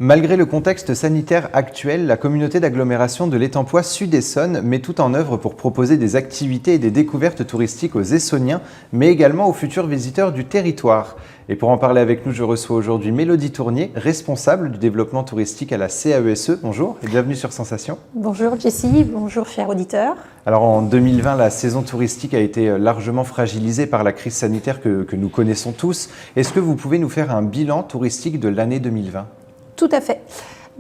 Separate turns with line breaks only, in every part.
Malgré le contexte sanitaire actuel, la communauté d'agglomération de l'Étampois Sud-Essonne met tout en œuvre pour proposer des activités et des découvertes touristiques aux Essonniens, mais également aux futurs visiteurs du territoire. Et pour en parler avec nous, je reçois aujourd'hui Mélodie Tournier, responsable du développement touristique à la CAESE. Bonjour et bienvenue sur Sensation.
Bonjour Jessie, bonjour chers auditeurs.
Alors en 2020, la saison touristique a été largement fragilisée par la crise sanitaire que nous connaissons tous. Est-ce que vous pouvez nous faire un bilan touristique de l'année 2020 ?
Tout à fait.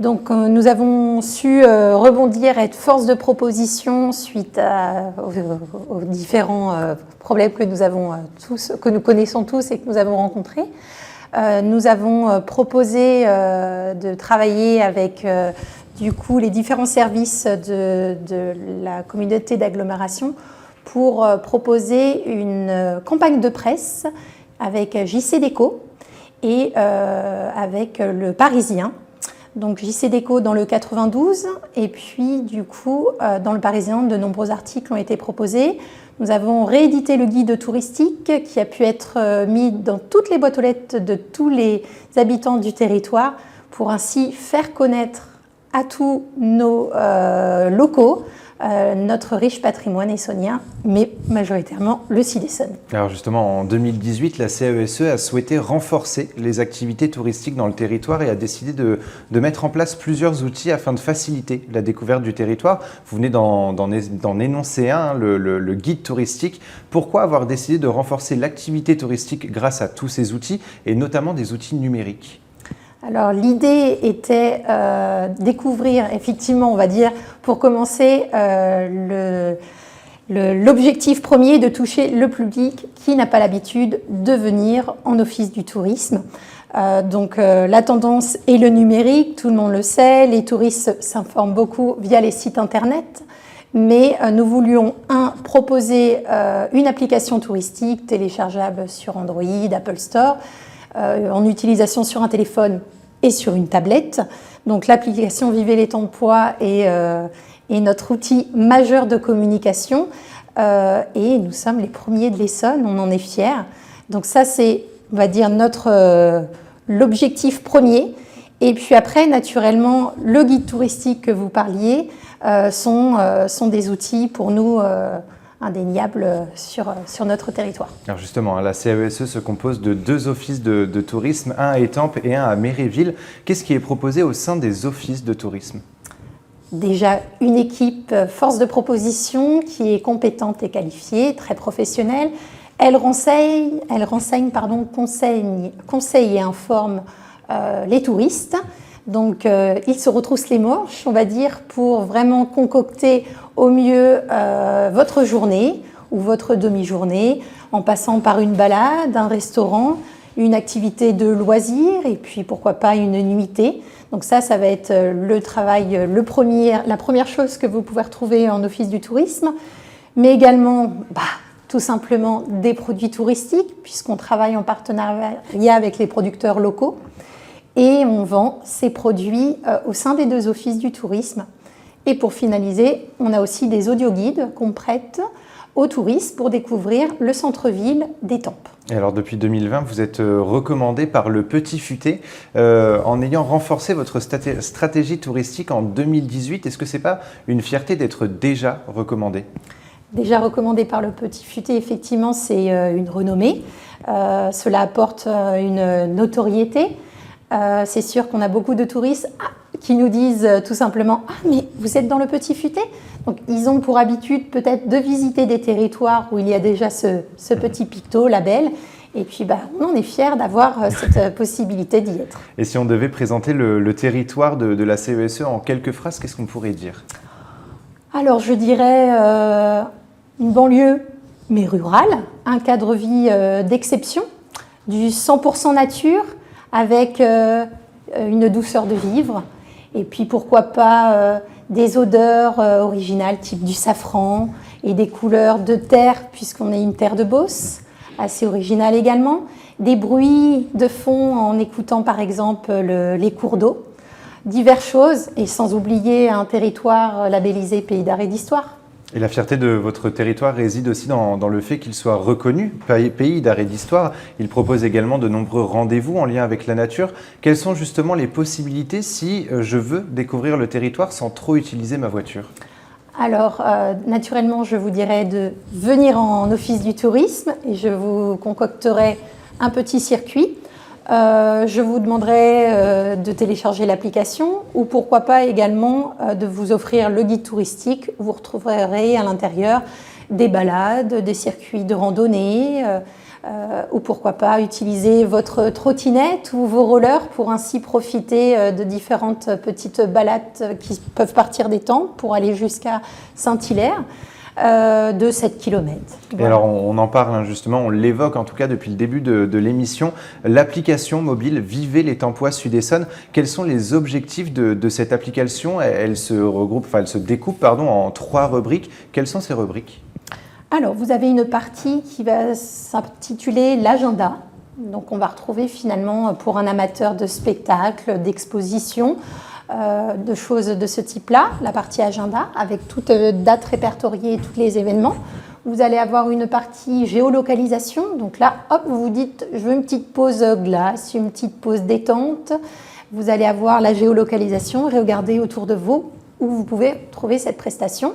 Donc nous avons su rebondir, être force de proposition suite aux différents problèmes que nous avons que nous connaissons tous et que nous avons rencontrés. Nous avons proposé de travailler avec du coup les différents services de la communauté d'agglomération pour proposer une campagne de presse avec JC Déco et avec le Parisien. Donc JC Déco dans le 92 et puis du coup dans le Parisien de nombreux articles ont été proposés. Nous avons réédité le guide touristique qui a pu être mis dans toutes les boîtes aux lettres de tous les habitants du territoire pour ainsi faire connaître à tous nos locaux notre riche patrimoine essonnien, mais majoritairement le Sud-Essonne.
Alors justement, en 2018, la CAESE a souhaité renforcer les activités touristiques dans le territoire et a décidé de mettre en place plusieurs outils afin de faciliter la découverte du territoire. Vous venez d'en énoncer un, le guide touristique. Pourquoi avoir décidé de renforcer l'activité touristique grâce à tous ces outils et notamment des outils numériques ?
Alors l'idée était découvrir, effectivement, on va dire, pour commencer, l'objectif premier de toucher le public qui n'a pas l'habitude de venir en office du tourisme. Donc la tendance est le numérique, tout le monde le sait, les touristes s'informent beaucoup via les sites internet, mais nous voulions proposer une application touristique téléchargeable sur Android, Apple Store, en utilisation sur un téléphone et sur une tablette. Donc l'application Vivez l'Étampois est notre outil majeur de communication et nous sommes les premiers de l'Essonne, on en est fiers. Donc ça c'est, on va dire, l'objectif premier. Et puis après, naturellement, le guide touristique que vous parliez sont des outils pour nous indéniable sur notre territoire.
Alors justement, la CAESE se compose de deux offices de tourisme, un à Étampes et un à Méréville. Qu'est-ce qui est proposé au sein des offices de tourisme ?
Déjà, une équipe force de proposition qui est compétente et qualifiée, très professionnelle. Elle conseille et informe les touristes. Donc, ils se retroussent les manches, on va dire, pour vraiment concocter au mieux votre journée ou votre demi-journée, en passant par une balade, un restaurant, une activité de loisir et puis pourquoi pas une nuitée. Donc ça va être le travail, la première chose que vous pouvez retrouver en office du tourisme, mais également tout simplement des produits touristiques, puisqu'on travaille en partenariat avec les producteurs locaux. Et on vend ces produits au sein des deux offices du tourisme. Et pour finaliser, on a aussi des audioguides qu'on prête aux touristes pour découvrir le centre-ville d'Étampes.
Et alors depuis 2020, vous êtes recommandé par le Petit Futé en ayant renforcé votre stratégie touristique en 2018. Est-ce que ce n'est pas une fierté d'être déjà recommandé ?
Déjà recommandé par le Petit Futé, effectivement, c'est une renommée. Cela apporte une notoriété. C'est sûr qu'on a beaucoup de touristes qui nous disent tout simplement « Ah, mais vous êtes dans le Petit Futé ?» Donc, ils ont pour habitude peut-être de visiter des territoires où il y a déjà ce petit picto, label. Et puis, on est fiers d'avoir cette possibilité d'y être.
Et si on devait présenter le territoire de la CAESE en quelques phrases, qu'est-ce qu'on pourrait dire ?
Alors, je dirais une banlieue, mais rurale, un cadre de vie d'exception, du 100% nature, avec une douceur de vivre et puis pourquoi pas des odeurs originales type du safran et des couleurs de terre puisqu'on est une terre de Beauce, assez originale également, des bruits de fond en écoutant par exemple les cours d'eau, diverses choses et sans oublier un territoire labellisé Pays d'art et d'histoire.
Et la fierté de votre territoire réside aussi dans le fait qu'il soit reconnu pays d'art et d'histoire. Il propose également de nombreux rendez-vous en lien avec la nature. Quelles sont justement les possibilités si je veux découvrir le territoire sans trop utiliser ma voiture ?
Alors, naturellement, je vous dirais de venir en office du tourisme et je vous concocterai un petit circuit. Je vous demanderai de télécharger l'application ou pourquoi pas également de vous offrir le guide touristique. Vous retrouverez à l'intérieur des balades, des circuits de randonnée ou pourquoi pas utiliser votre trottinette ou vos rollers pour ainsi profiter de différentes petites balades qui peuvent partir des temples pour aller jusqu'à Saint-Hilaire. De 7 km.
Voilà. Et alors on en parle justement, on l'évoque en tout cas depuis le début de l'émission, l'application mobile Vivez les Tempois Sud-Essonne. Quels sont les objectifs de cette application ? Elle se découpe en 3 rubriques. Quelles sont ces rubriques ?
Alors vous avez une partie qui va s'intituler l'agenda. Donc on va retrouver finalement pour un amateur de spectacle, d'exposition, de choses de ce type-là, la partie agenda, avec toute date répertoriée et tous les événements. Vous allez avoir une partie géolocalisation. Donc là, hop, vous vous dites, je veux une petite pause glace, une petite pause détente. Vous allez avoir la géolocalisation, regardez autour de vous où vous pouvez trouver cette prestation.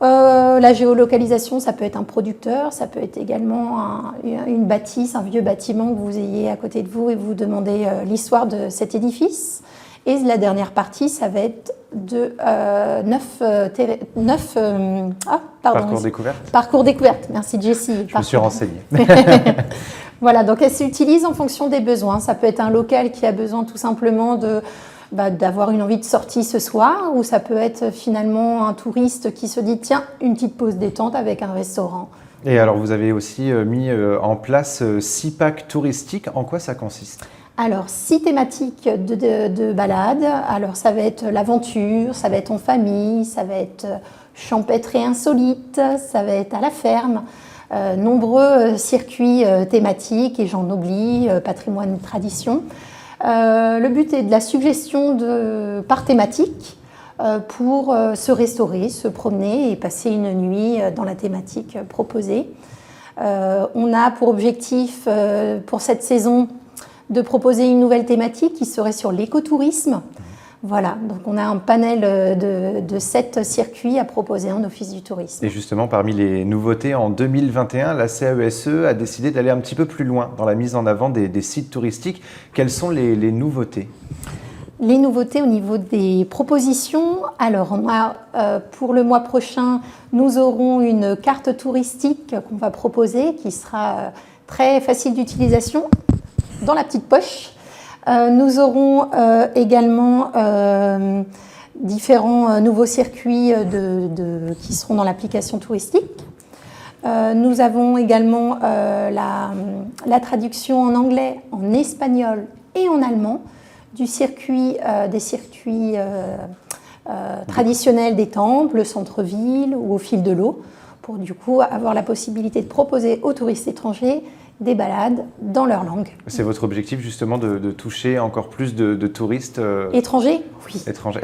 La géolocalisation, ça peut être un producteur, ça peut être également une bâtisse, un vieux bâtiment que vous ayez à côté de vous et vous demandez l'histoire de cet édifice. Et la dernière partie, ça va être de
Parcours découverte.
Parcours découverte, merci Jessie.
Je me suis renseignée.
Voilà, donc elle s'utilise en fonction des besoins. Ça peut être un local qui a besoin tout simplement d'avoir une envie de sortie ce soir, ou ça peut être finalement un touriste qui se dit tiens, une petite pause détente avec un restaurant.
Et alors vous avez aussi mis en place 6 packs touristiques. En quoi ça consiste ?
Alors, 6 thématiques de balade. Alors, ça va être l'aventure, ça va être en famille, ça va être champêtre et insolite, ça va être à la ferme. Nombreux circuits thématiques, et j'en oublie, patrimoine et tradition. Le but est de la suggestion par thématique pour se restaurer, se promener et passer une nuit dans la thématique proposée. On a pour objectif pour cette saison de proposer une nouvelle thématique qui serait sur l'écotourisme. Voilà, donc on a un panel de 7 circuits à proposer en office du tourisme.
Et justement, parmi les nouveautés en 2021, la CAESE a décidé d'aller un petit peu plus loin dans la mise en avant des sites touristiques. Quelles sont les nouveautés ?
Les nouveautés au niveau des propositions, alors on a, pour le mois prochain, nous aurons une carte touristique qu'on va proposer qui sera très facile d'utilisation dans la petite poche. Nous aurons également différents nouveaux circuits qui seront dans l'application touristique. Nous avons également la traduction en anglais, en espagnol et en allemand des circuits traditionnels des temples, le centre-ville ou au fil de l'eau, pour du coup avoir la possibilité de proposer aux touristes étrangers des balades dans leur langue.
C'est votre objectif justement de toucher encore plus de touristes
étrangers ? Oui.
Étrangers.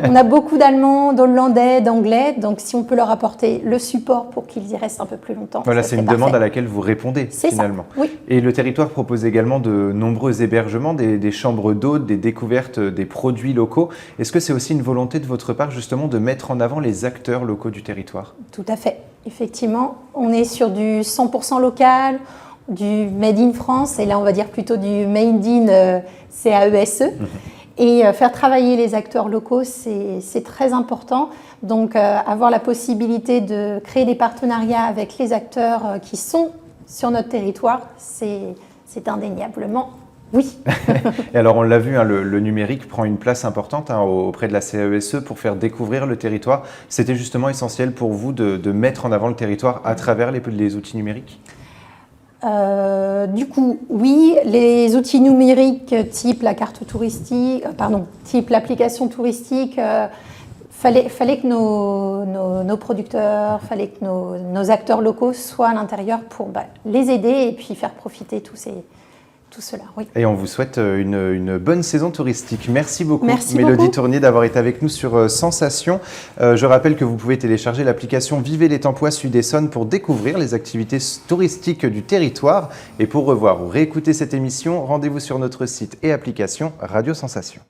On a beaucoup d'Allemands, d'Hollandais, d'Anglais, donc si on peut leur apporter le support pour qu'ils y restent un peu plus longtemps.
Voilà, c'est une demande à laquelle vous répondez finalement.
Ça, oui.
Et le territoire propose également de nombreux hébergements, des chambres d'hôtes, des découvertes des produits locaux. Est-ce que c'est aussi une volonté de votre part justement de mettre en avant les acteurs locaux du territoire ?
Tout à fait. Effectivement, on est sur du 100% local, du Made in France, et là on va dire plutôt du Made in CAESE. Et faire travailler les acteurs locaux, c'est très important. Donc avoir la possibilité de créer des partenariats avec les acteurs qui sont sur notre territoire, c'est indéniablement oui.
Et alors on l'a vu, le numérique prend une place importante auprès de la CAESE pour faire découvrir le territoire. C'était justement essentiel pour vous de mettre en avant le territoire à travers les outils numériques ?
Du coup, oui, les outils numériques type la carte touristique, type l'application touristique, fallait que nos producteurs, fallait que nos acteurs locaux soient à l'intérieur pour les aider et puis faire profiter tous tout cela. Oui.
Et on vous souhaite une bonne saison touristique. Merci beaucoup,
Merci
Mélodie
beaucoup.
Tournier, d'avoir été avec nous sur Sensation. Je rappelle que vous pouvez télécharger l'application Vivez l'Étampois Sud-Essonne pour découvrir les activités touristiques du territoire. Et pour revoir ou réécouter cette émission, rendez-vous sur notre site et application Radio Sensation.